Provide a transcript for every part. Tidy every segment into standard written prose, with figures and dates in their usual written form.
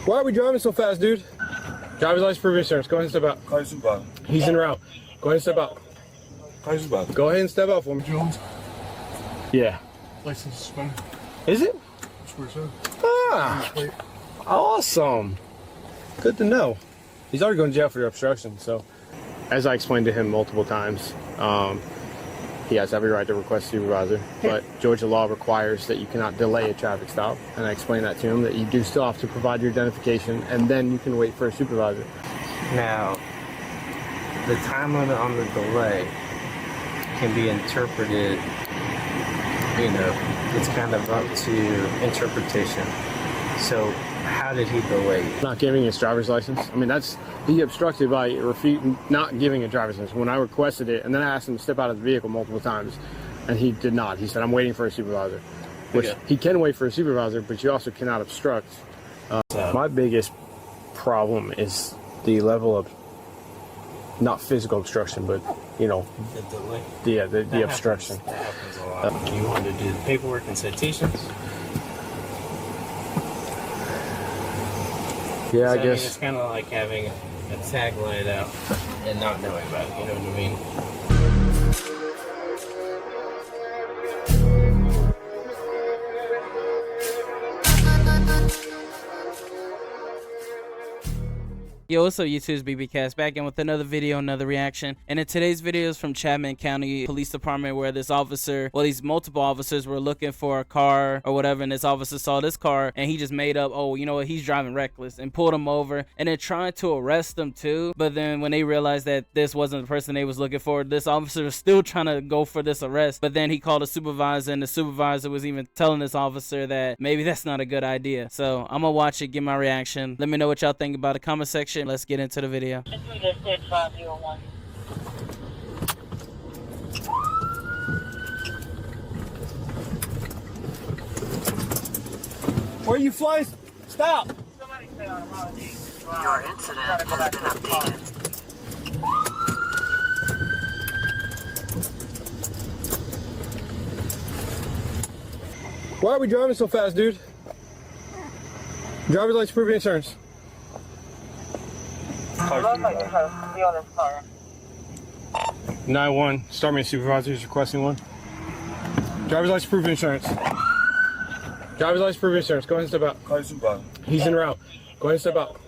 Why are we driving so fast, dude? Driver's license, proof of insurance. Go ahead and step out. Call your supervisor. He's en route. Go ahead and step out. Call your supervisor. Go ahead and step out for me. Jones. Yeah. License suspended. Is it? Swear so. Ah. Awesome. Good to know. He's already going to jail for obstruction, so. As I explained to him multiple times, he has every right to request a supervisor, but Georgia law requires that you cannot delay a traffic stop. And I explained that to him, that you do still have to provide your identification, and then you can wait for a supervisor. Now, the time limit on the delay can be interpreted, you know, it's kind of up to interpretation. So, how did he delay you? Not giving his driver's license. I mean, he obstructed by not giving a driver's license when I requested it, and then I asked him to step out of the vehicle multiple times, and he did not. He said, I'm waiting for a supervisor, which he can wait for a supervisor, but you also cannot obstruct. My biggest problem is the level of, not physical obstruction, but, you know, The delay? the obstruction. That happens a lot. You want to do the paperwork and citations? Yeah, I So, guess. it's kind of like having a tag laid out and not knowing about it, you know what I mean? Yo, what's up YouTube? It's BBcast back in with another video, another reaction. And in today's video is from Chapman County Police Department, where this officer, well, these multiple officers were looking for a car or whatever, and this officer saw this car and he just made up, oh, you know what, he's driving reckless, and pulled him over, and then trying to arrest him too. But then when they realized that this wasn't the person they was looking for, this officer was still trying to go for this arrest. But then he called a supervisor, and the supervisor was even telling this officer that maybe that's not a good idea. So I'm gonna watch it, give my reaction. Let me know what y'all think about the comment section. Let's get into the video. Where are you flying? Stop! Your incident has been updated. Why are we driving so fast, dude? Driver's license, proof of insurance. Call your supervisor. 9-1, start me a supervisor is requesting one. Driver's license, proof of insurance. Driver's license, proof of insurance. Go ahead and step out. Call your supervisor. He's en route. Go ahead and step out.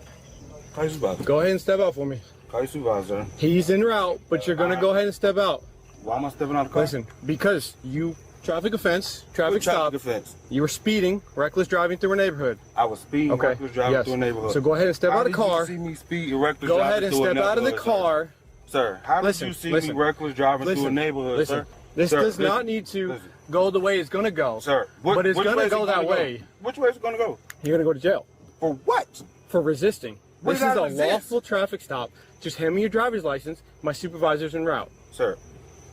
Call your supervisor. Go ahead and step out for me. Call your supervisor. He's en route, but you're gonna go ahead and step out. Why am I stepping out of the car? Listen, because you traffic offense, traffic stop. Offense. You were speeding, reckless driving through a neighborhood. I was speeding, Okay. reckless driving Yes. through a neighborhood. So go ahead and step out of the car. How did you see me speed reckless Go driving ahead and through a step out of the neighborhood, car. Sir, how Listen, did you see listen. me reckless driving through a Listen, neighborhood, listen. sir? This Sir, does not listen, need to listen. go the way it's gonna go. Sir, but it's which gonna way is go it that gonna way. Which way is it going to go? You're gonna go to jail For what? for resisting. What This did is I a resist? lawful traffic stop. Just hand me your driver's license. My supervisor's en route. Sir,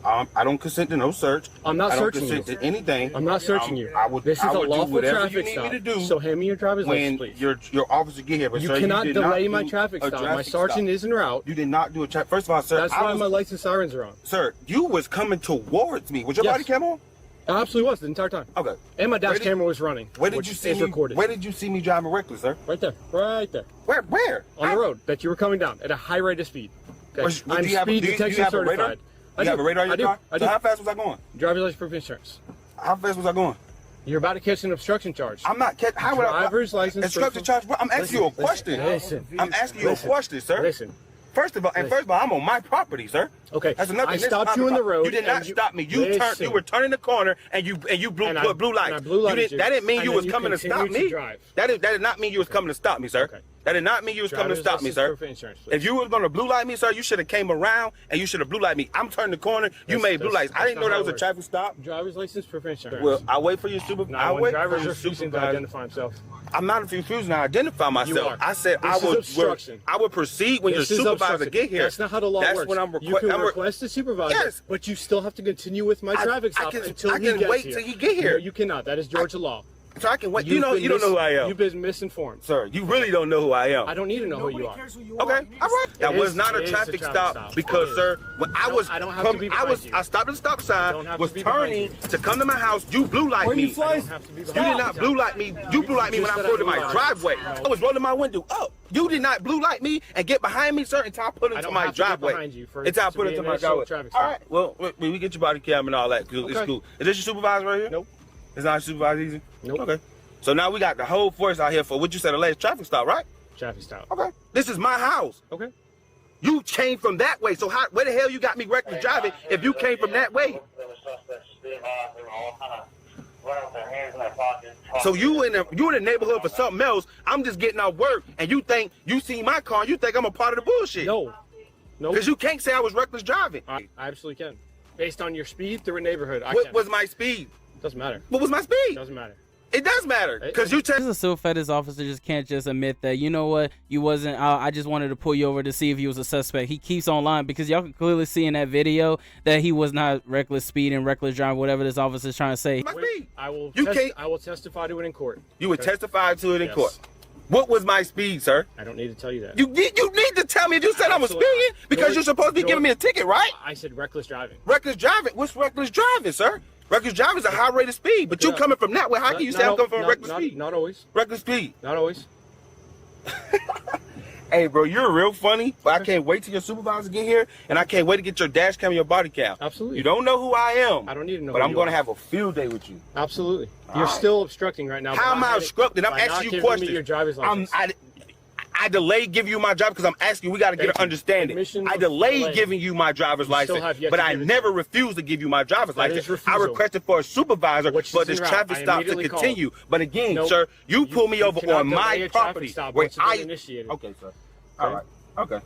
I don't consent to no search. I'm not I don't searching consent you. to anything. I'm not searching you. This is I a would do lawful whatever you traffic need stop. me to do So hand me your driver's when license, please. your officer get here. But You sir, cannot you did not delay my do traffic a stop. My traffic sergeant stop. is en route. You did not do a traffic. First of all, sir, That's why my license sirens are on. Sir, you was coming towards me. Was your Yes. body cam on? It absolutely was the entire time. Okay. And my dash Where did- camera was running. Where did which you see is me? recorded. Where did you see me driving reckless, sir? Right there. Right there. Where? On the road that you were coming down at a high rate of speed. Okay. I'm Do you have speed do you detection have a radar? certified. You have a radar in your car? I So do. how fast was I going? Driver's license, proof of insurance. How fast was I going? You're about to catch an obstruction charge. I'm not catching. How would I? Driver's license. Instructor charge. I'm asking you a question. Listen. I'm asking you a question, sir. Listen. First of all, I'm on my property, sir. Okay. That's another. I this is stopped my you in the property. road. You did not and stop me. You turned. You were turning the corner, and you blew And I- blue lights. and I blue lighted you. That didn't mean And you then was you coming to stop continued to me. drive. That did not mean you was coming to stop me, sir. Okay. That did not mean you was coming to Driver's stop me, license, sir. proof of insurance, please. If you was gonna blue light me, sir, you should have came around and you should have blue light me. I'm turning the corner. You made blue lights. I didn't know that was a traffic stop. Driver's license, proof of insurance. Well, I wait for your super. I when wait for drivers your refusing to supervisor. identify himself. I'm not refusing to identify myself. are. I said This is obstruction. I would proceed when This your is supervisor obstruction. get here. That's not how the law That's works. when I'm You can request a supervisor, Yes. but you still have to continue with my traffic stop until I he can gets wait here. till he get here. No, you cannot. That is Georgia law. So I can wait. You don't know who I am. You've been misinformed. Sir, you really don't know who I am. I don't need to know who you are. Okay, all right. That was not a traffic stop because, sir, when I was, I don't have to be behind you. I stopped at the stop sign, was be behind turning you. to come to my house. You blue light me. You don't have to be You did behind not blue light me. You blue light me when I pulled in my driveway. I was rolling my window up. You did not blue light me and get behind me, sir, until I put into my driveway. Until I put into my driveway. All right. Well, we get your body cam and all that. It's cool. Is this your supervisor right here? Nope. It's not your supervisor easy? Nope. Okay. So now we got the whole force out here for what you said, the latest traffic stop, right? Traffic stop. Okay. This is my house. Okay. You came from that way. So where the hell you got me reckless driving if you came from that way? So you in the neighborhood for something else. I'm just getting off work, and you think you see my car, and you think I'm a part of the bullshit. No. No. Because you can't say I was reckless driving. I absolutely can. Based on your speed through a neighborhood, What was my speed? Doesn't matter. What was my speed? Doesn't matter. It does matter because you This is so fed. This officer just can't just admit that, you know what, you wasn't. I just wanted to pull you over to see if he was a suspect. He keeps on lying because y'all can clearly see in that video that he was not reckless speed and reckless driving, whatever this officer is trying to say. my speed. I will. You can't. I will testify to it in court. You would testify to it in Yes. court. What was my speed, sir? I don't need to tell you that. You need to tell me if you said I was speeding because you're supposed to be giving me a ticket, right? I said reckless driving. Reckless driving? What's reckless driving, sir? Reckless driving is a high rate of speed, but you coming from that way. How can you say I'm coming from reckless speed? Not always. Reckless speed. Not always. Hey, bro, you're real funny, but I can't wait till your supervisor get here, and I can't wait to get your dash cam and your body cam. Absolutely. You don't know who I am. I don't need to know But who I'm you going to are. have a field day with you. Absolutely. You're still obstructing right now. How am I obstructing? I'm by not asking you giving questions. me your driver's license. I delayed giving you my driver because I'm asking you. We got to get an understanding. Admission I of delayed delay. giving you my driver's license, have yet but to I give it to never me. refused to give you my driver's That license. is refusal. I requested for a supervisor Which for is this en route. traffic I stop to immediately continue. called. But again, Nope. sir, you pull me over cannot on delay my a traffic property stop where once it's been initiated. Okay, sir. All right. Okay.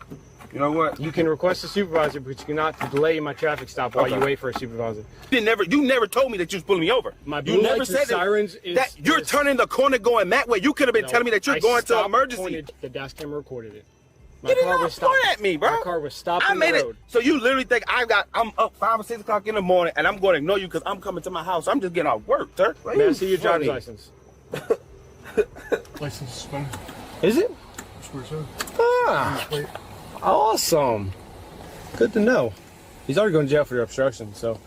You know what? You can request a supervisor, but you cannot delay my traffic stop while you wait for a supervisor. You never told me that you was pulling me over. My You blue never lights said and sirens that you're turning the corner going that way. You could have been telling me that you're going to emergency. The dash camera recorded it. You did not point at me, bro. My car was stopped I in made the it. road. So you literally think I'm up 5 or 6 o'clock in the morning and I'm going to ignore you because I'm coming to my house. I'm just getting off work, sir. May I see your driver's license? License suspended. Is it? Swear so. Ah, awesome. Good to know. He's already going to jail for your obstruction, so.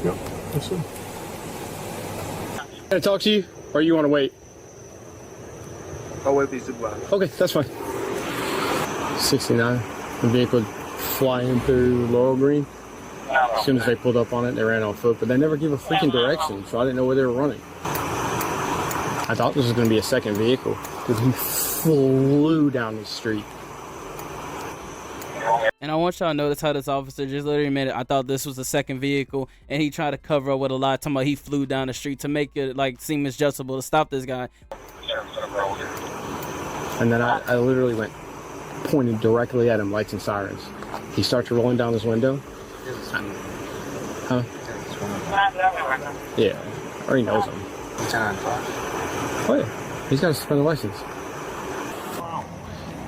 Yep. That's it. Can I talk to you, or you want to wait? I'll wait for you, supervisor. Okay, that's fine. 69. The vehicle flying through Laurel Green. As soon as they pulled up on it, they ran on foot, but they never gave a freaking direction, so I didn't know where they were running. I thought this was going to be a second vehicle, because he flew down the street. And I want y'all to notice how this officer just literally admitted, I thought this was the second vehicle, and he tried to cover up with a lie, talking about he flew down the street to make it like seem adjustable to stop this guy. And then I literally went, pointed directly at him, lights and sirens. He starts rolling down his window. Huh? Yeah, I already knows him. Oh yeah, he's got to suspend the license.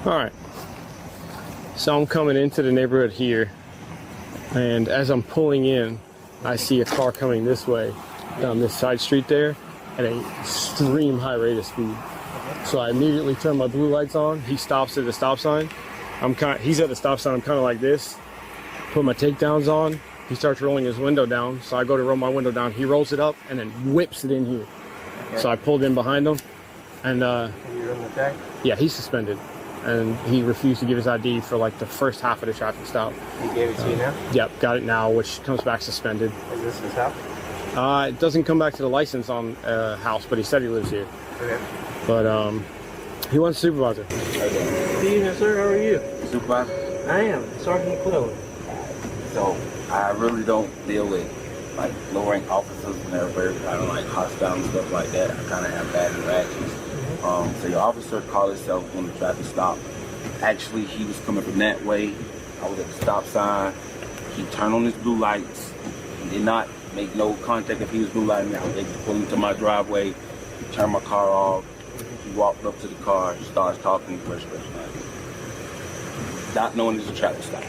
All right. So I'm coming into the neighborhood here, and as I'm pulling in, I see a car coming this way down this side street there at an extreme high rate of speed. So I immediately turn my blue lights on. He stops at the stop sign. He's at the stop sign. I'm kind of like this. Put my takedowns on. He starts rolling his window down. So I go to roll my window down. He rolls it up and then whips it in here. Okay. So I pulled in behind him, and You're in the tag? yeah, he's suspended. And he refused to give his ID for like the first half of the traffic stop. He gave it to you now? Yep, got it now, which comes back suspended. Is this his house? It doesn't come back to the license on house, but he said he lives here. Okay. But he wants a supervisor. Good evening, sir. How are you? Supervisor. I am Sergeant McClellan. So I really don't deal with like low rank officers and they're kind of like hostile and stuff like that. I kind of have bad interactions. So your officer called himself on the traffic stop. Actually, he was coming from that way. I was at the stop sign. He turned on his blue lights. He did not make no contact if he was blue lighting. I was able to pull him to my driveway, turn my car off. He walked up to the car, starts talking to the person. Not knowing it's a traffic stop.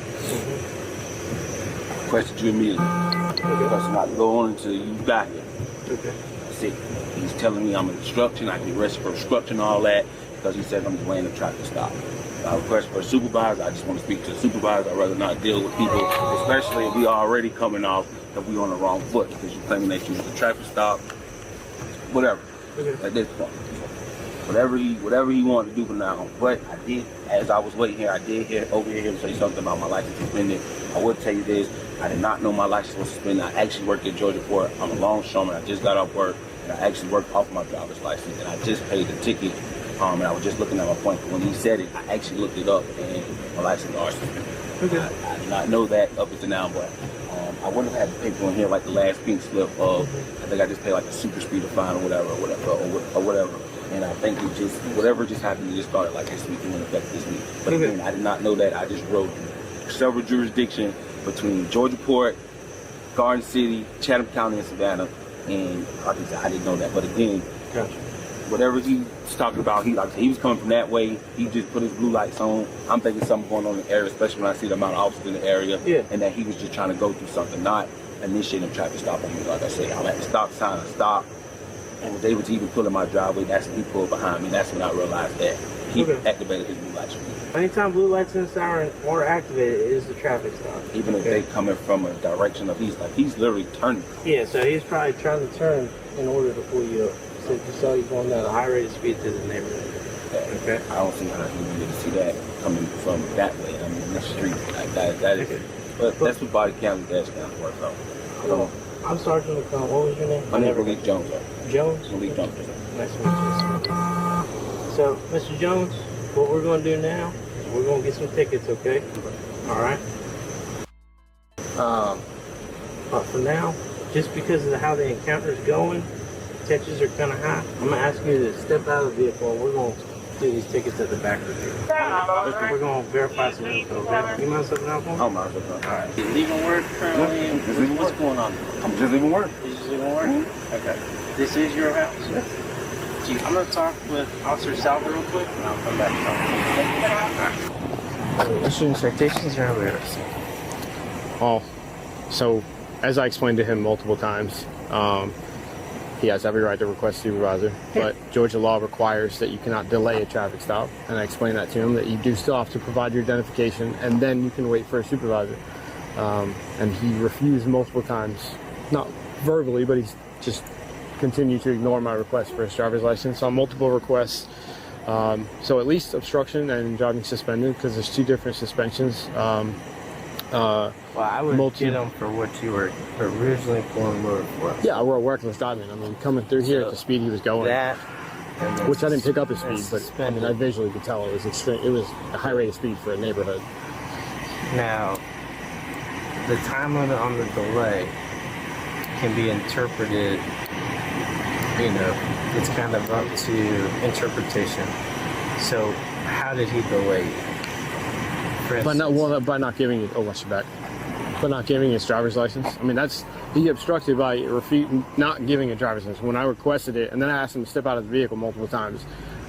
Requested you immediately. Requested not to go on until you got here. Okay. That's it. He's telling me I'm an obstruction. I can be arrested for obstruction and all that because he says I'm delaying the traffic stop. I request for a supervisor. I just want to speak to a supervisor. I'd rather not deal with people, especially if we are already coming off if we on the wrong foot because you're claiming that you was a traffic stop. Whatever. Okay. At this point. Whatever he wanted to do for now. But I did, as I was waiting here, I did overhear him say something about my license suspended. I would tell you this, I did not know my license was suspended. I actually worked at Georgia Port. I'm a longshoreman. I just got off work, and I actually worked off my driver's license, and I just paid the ticket, and I was just looking at my point. When he said it, I actually looked it up, and my license was suspended. Okay. I did not know that up until now, but I wouldn't have had the paper on here like the last pink slip of, I think I just paid like a super speeder fine or whatever. And I think whatever just happened, it just started like this week, it went effect this week. But again, I did not know that. I just wrote several jurisdictions between Georgia Port, Garden City, Chatham County, and Savannah. And like I said, I didn't know that. But again, whatever he's talking about, he was coming from that way. He just put his blue lights on. I'm thinking something going on in the area, especially when I see the amount of officers in the area. Yeah. And that he was just trying to go through something, not initiating a traffic stop on me. Like I said, I'm at the stop sign, I stopped, and was able to even pull in my driveway. That's when he pulled behind me. That's when I realized that he activated his blue lights for me. Anytime blue lights in the siren or activated, it is a traffic stop. Even if they coming from a direction of he's literally turning. Yeah, so he's probably trying to turn in order to pull you up. So you saw you going down a high rate of speed to the neighborhood. Okay. I don't see how you need to see that coming from that way. I mean, the street like that is. But that's what body cam dash cam works out. I'm Sergeant McCollum. What was your name? My name is Malik Jones. Jones? Malik Jones. Nice to meet you. So, Mr. Jones, what we're going to do now is we're going to get some tickets, okay? All right? But for now, just because of how the encounter is going, tensions are kind of high, I'm going to ask you to step out of the vehicle and we're going to do these tickets at the back of the vehicle. We're going to verify some info, okay? You mind stepping out for me? I'll mind stepping out. All right. You leaving work currently? What's going on? I'm just leaving work. You're just leaving work? Okay. This is your house? Yes. I'm going to talk with Officer Salver real quick, and I'll come back and talk to you. Issuing citations or arrests? Oh, so as I explained to him multiple times, he has every right to request a supervisor, but Georgia law requires that you cannot delay a traffic stop. And I explained that to him, that you do still have to provide your identification, and then you can wait for a supervisor. And he refused multiple times, not verbally, but he's just continued to ignore my request for his driver's license on multiple requests. So at least obstruction and driving suspended, because there's two different suspensions. Well, I would get him for what you were originally pulling over for. Yeah, I were reckless driving. I mean, coming through here at the speed he was going. Which I didn't pick up his speed, but I mean, I visually could tell it was extreme. It was a high rate of speed for a neighborhood. Now, the time limit on the delay can be interpreted, you know, it's kind of up to interpretation. So, how did he delay you? By not giving it, by not giving his driver's license. I mean, he obstructed by not giving a driver's license when I requested it, and then I asked him to step out of the vehicle multiple times,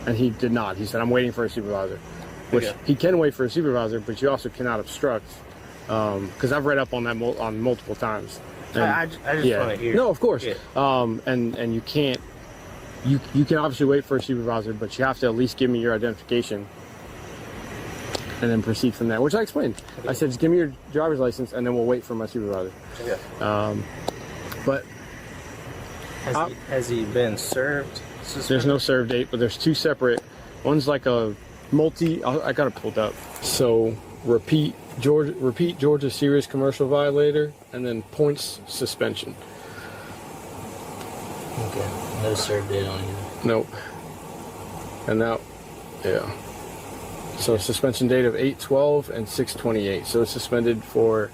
and he did not. He said, I'm waiting for a supervisor, which he can wait for a supervisor, but you also cannot obstruct, because I've read up on that on multiple times. And, I just want to hear. No, of course. Yeah. And you can't, you can obviously wait for a supervisor, but you have to at least give me your identification and then proceed from there, which I explained. Okay. I said, just give me your driver's license, and then we'll wait for my supervisor. Okay. But has he been served? There's no serve date, but there's two separate. One's like a I got it pulled up. So repeat Georgia serious commercial violator, and then points suspension. Okay. No serve date on either. Nope. And now, yeah. So suspension date of 8/12 and 6/28. So it's suspended for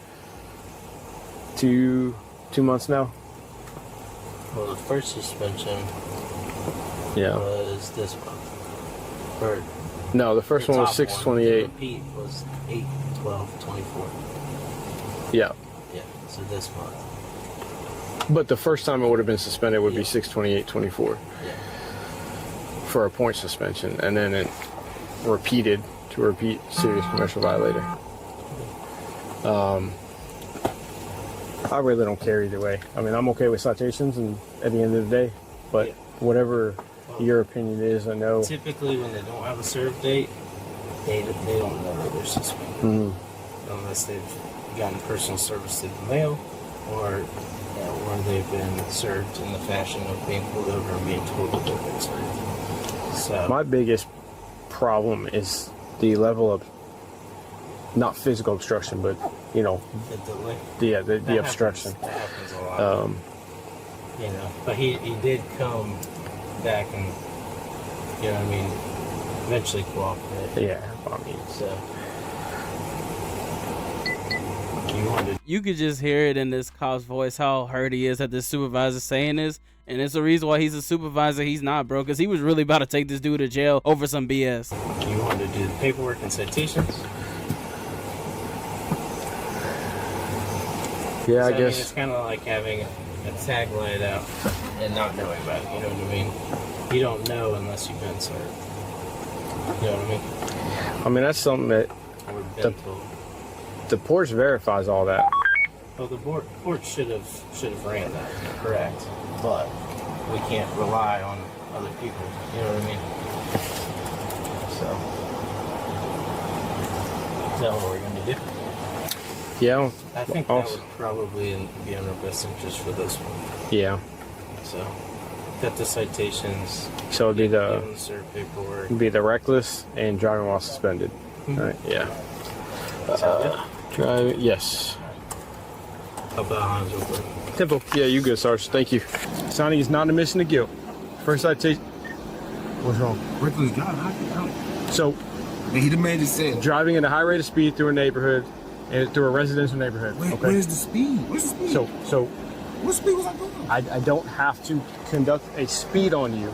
two months now. Well, the first suspension was this month. No, the first one was 6/28. Repeat was 8/12/24. Yeah. Yeah. So this month. But the first time it would have been suspended would be 6/28/24. Yeah. For a point suspension, and then it repeated to repeat serious commercial violator. I really don't care either way. I mean, I'm okay with citations, and at the end of the day, but whatever your opinion is, I know. Typically, when they don't have a serve date, they don't know that they're suspended unless they've gotten personal service through the mail, or they've been served in the fashion of being pulled over and being told that they've been served. So my biggest problem is the level of not physical obstruction, but you know, the delay. The obstruction. That happens a lot. You know, but he did come back and, you know what I mean, eventually cooperated. Yeah, I mean, so. You could just hear it in this cop's voice how hurt he is that this supervisor saying this, and it's the reason why he's a supervisor. He's not, bro, because he was really about to take this dude to jail over some BS. You wanted to do the paperwork and citations? Yeah, So, I guess. it's kind of like having a tag laid out and not knowing about it. You know what I mean? You don't know unless you've been served. You know what I mean? I mean, that's something that the Porsche verifies all that. Well, the board should have ran that, correct? But we can't rely on other people. You know what I mean? So, is that what we're going to do? Yeah. I think that would probably be in our best interest for this one. Yeah. So, got the citations. So it'd be the serve paperwork. It'd be the reckless and driving while suspended. Right? Yeah. Driving. Yes. How about Hans over? Temple. Yeah, you good, Sarge. Thank you. Sonny is not admission of guilt. First citation. What's wrong? Reckless driving. So. He the man just said. Driving at a high rate of speed through a neighborhood, and through a residential neighborhood. Wait, okay. Where's the speed? Where's the speed? So. What speed was I going? I don't have to conduct a speed on you.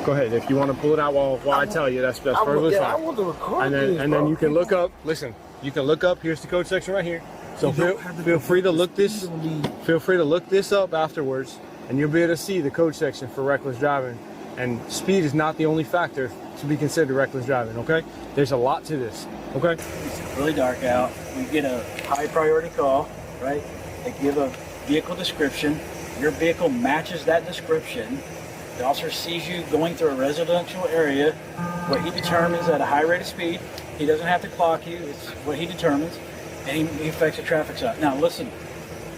Go ahead. If you want to pull it out while I tell you, that's perfectly fine. I want to record and then you can look up. Listen, you can look up. Here's the code section right here. So feel free to look this. Feel free to look this up afterwards, and you'll be able to see the code section for reckless driving. And speed is not the only factor to be considered reckless driving. Okay, there's a lot to this. Okay. It's really dark out. We get a high priority call, right? They give a vehicle description. Your vehicle matches that description. The officer sees you going through a residential area. What he determines at a high rate of speed, he doesn't have to clock you. It's what he determines, and he affects a traffic stop. Now, listen.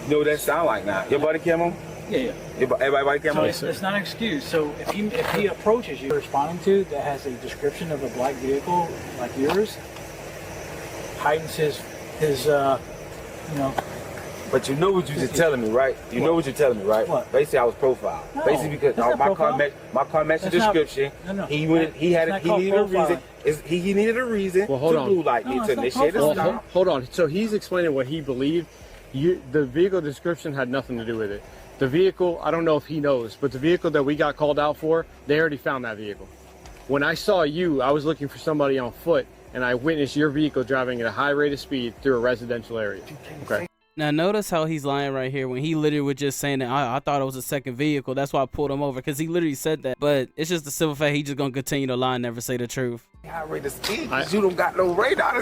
You know what that sound like now? Your body cam on? Yeah. Everybody cam on? So it's not an excuse. So if he approaches you responding to that has a description of a black vehicle like yours, heightens his you know. But you know what you're just telling me, right? You know what you're telling me, right? What? Basically, I was profiled. No, basically, because my car matched the description. No. He needed a reason. He needed a reason to blue light me to initiate a stop. Hold on. So he's explaining what he believed. The vehicle description had nothing to do with it. The vehicle, I don't know if he knows, but the vehicle that we got called out for, they already found that vehicle. When I saw you, I was looking for somebody on foot, and I witnessed your vehicle driving at a high rate of speed through a residential area. Okay. Now notice how he's lying right here when he literally was just saying that I thought it was a second vehicle. That's why I pulled him over, because he literally said that. But it's just the simple fact he just gonna continue to lie and never say the truth. High rate of speed, because you don't got no radar.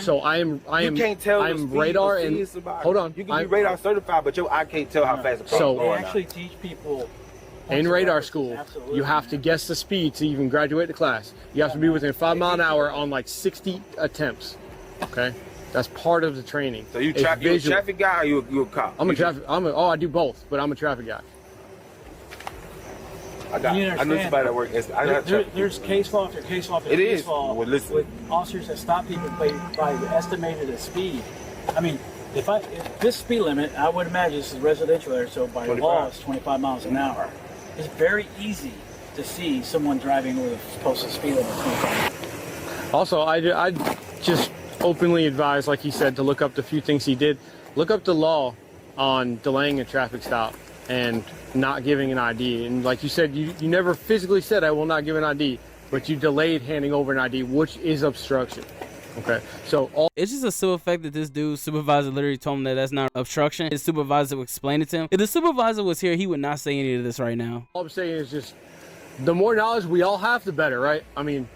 So I am you can't tell I'm radar and hold on. You can be radar certified, but I can't tell how fast the car's going. They actually teach people in radar school. You have to guess the speed to even graduate the class. You have to be within 5 miles an hour on like 60 attempts. Okay. That's part of the training. So you a traffic guy or you a cop? I do both, but I'm a traffic guy. I know somebody that works. There's case law after case law after case law with officers that stop people by estimated speed. I mean, if this speed limit, I would imagine this is residential area, so by law it's 25 miles an hour. It's very easy to see someone driving with a posted speed limit of 25. Also, I just openly advise, like he said, to look up the few things he did. Look up the law on delaying a traffic stop and not giving an ID. And like you said, you never physically said I will not give an ID, but you delayed handing over an ID, which is obstruction. Okay, so it's just a simple fact that this dude's supervisor literally told him that that's not obstruction. His supervisor would explain it to him. If the supervisor was here, he would not say any of this right now. All I'm saying is just the more knowledge we all have, the better, right? I mean,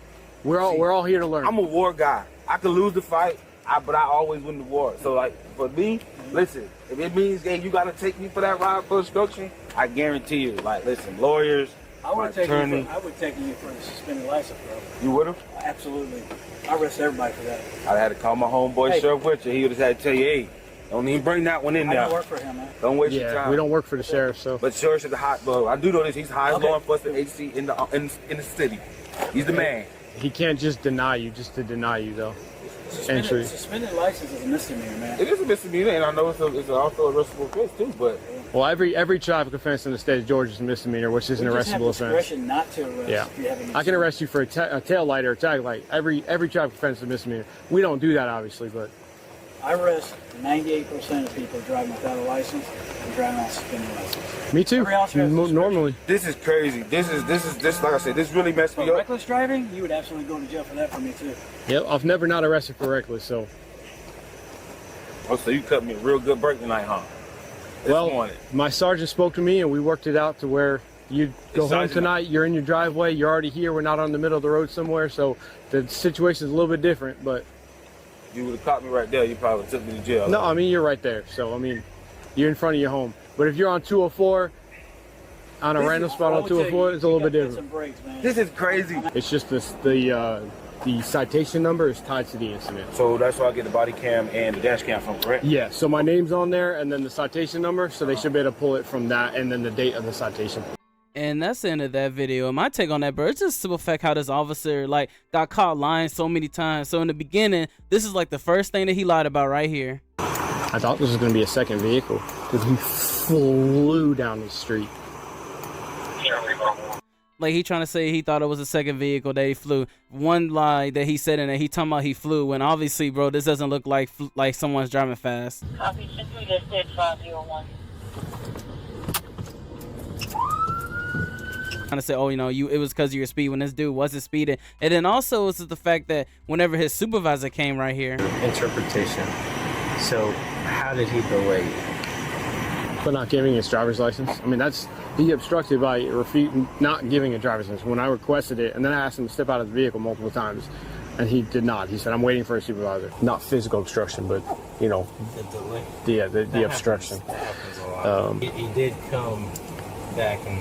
we're all here to learn. I'm a war guy. I could lose the fight. but I always win the war. So like for me, listen, if it means hey, you gotta take me for that ride for instruction, I guarantee you. Like listen, lawyers, I would take attorney. I would take you for the suspended license, bro. You would have? Absolutely. I arrest everybody for that. I'd have to call my homeboy Sheriff Richard. He would have had to tell you, hey, don't even bring that one in I there. don't work for him, man. Don't waste your time. We don't work for the sheriff, so. But sheriff is the hot bro. I do know this. He's the highest law enforcement agency in the city. He's the man. He can't just deny you just to deny you, though. Suspended license is a misdemeanor, man. It is a misdemeanor, and I know it's also a arrestable offense too. But well, every traffic offense in the state of Georgia is a misdemeanor, which is an arrestable offense. Not to arrest. Yeah, if you have I can arrest you for a tail light or a tag light. Every traffic offense is a misdemeanor. We don't do that, obviously, but I arrest 98% of people driving without a license and driving on a suspended license. Me too. Normally. This is crazy. This like I said, this really messed me up. Reckless driving, you would absolutely go to jail for that for me too. Yep, I've never not arrested for reckless, so. Oh, so you cut me a real good break tonight, huh? Well, my sergeant spoke to me and we worked it out to where you go home tonight, you're in your driveway, you're already here, we're not on the middle of the road somewhere, so the situation is a little bit different, but. You would have caught me right there, you probably took me to jail. No, I mean, you're right there, so, I mean, you're in front of your home. But if you're on 204, on a random spot on 204, it's a little bit different. This is crazy. It's just the citation number is tied to the incident. So that's why I get the body cam and the dash cam from, correct? Yeah, so my name's on there and then the citation number, so they should be able to pull it from that and then the date of the citation. And that's the end of that video. And my take on that, bro, it's just simple fact how this officer like got caught lying so many times. So in the beginning, this is like the first thing that he lied about right here. I thought this was going to be a second vehicle because he flew down the street. Like he trying to say he thought it was a second vehicle that he flew. One lie that he said in there, he talking about he flew when obviously, bro, this doesn't look like someone's driving fast. Copy, simply this did 501. Trying to say, oh, you know, it was because of your speed when this dude wasn't speeding. And then also it's the fact that whenever his supervisor came right here. Interpretation. So how did he delay you? For not giving his driver's license. I mean, he obstructed by not giving a driver's license when I requested it, and then I asked him to step out of the vehicle multiple times, and he did not. He said, I'm waiting for a supervisor. Not physical obstruction, but, you know, the delay. The obstruction. That happens a lot. He did come back and,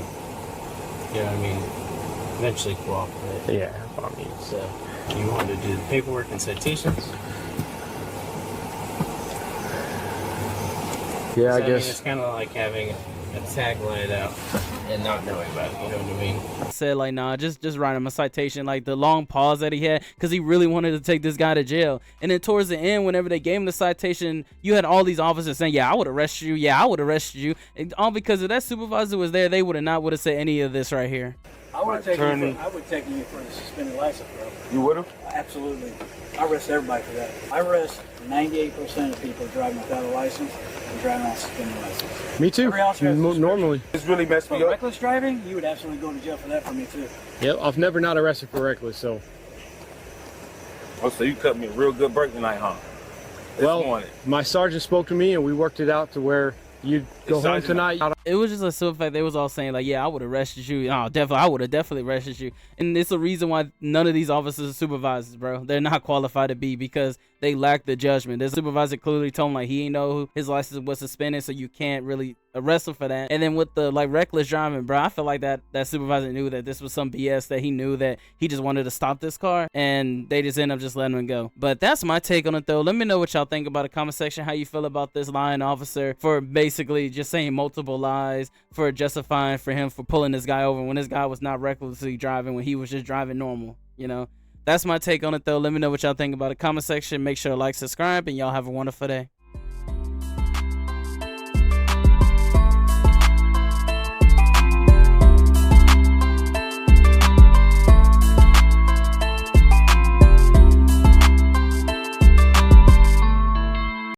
you know what I mean, eventually cooperate. Yeah, I mean. So you wanted to do the paperwork and citations? Yeah, I mean, guess. it's kind of like having a tag laid out and not knowing about it, you know what I mean? I said, like, nah, just write him a citation, like the long pause that he had, because he really wanted to take this guy to jail. And then towards the end, whenever they gave him the citation, you had all these officers saying, yeah, I would arrest you, yeah, I would arrest you. And all because if that supervisor was there, they would have said any of this right here. I would take you for the suspended license, bro. You would have? Absolutely. I arrest everybody for that. I arrest 98% of people driving without a license and driving on a suspended license. Me too. Normally. This really messed me up. Reckless driving, you would absolutely go to jail for that for me too. Yep, I've never not arrested for reckless, so. Oh, so you cut me a real good break tonight, huh? Well, my sergeant spoke to me and we worked it out to where you go home tonight. It was just a simple fact they was all saying like, yeah, I would have arrested you. Oh, definitely, I would have definitely arrested you. And it's the reason why none of these officers are supervisors, bro. They're not qualified to be because they lack the judgment. The supervisor clearly told him like he ain't know his license was suspended, so you can't really arrest him for that. And then with the like reckless driving, bro, I feel like that supervisor knew that this was some BS, that he knew that he just wanted to stop this car, and they just end up just letting him go. But that's my take on it though. Let me know what y'all think about it. Comment section how you feel about this lying officer for basically just saying multiple lies, for justifying for him for pulling this guy over when this guy was not recklessly driving, when he was just driving normal, you know. That's my take on it though. Let me know what y'all think about it. Comment section. Make sure to like, subscribe, and y'all have a wonderful day.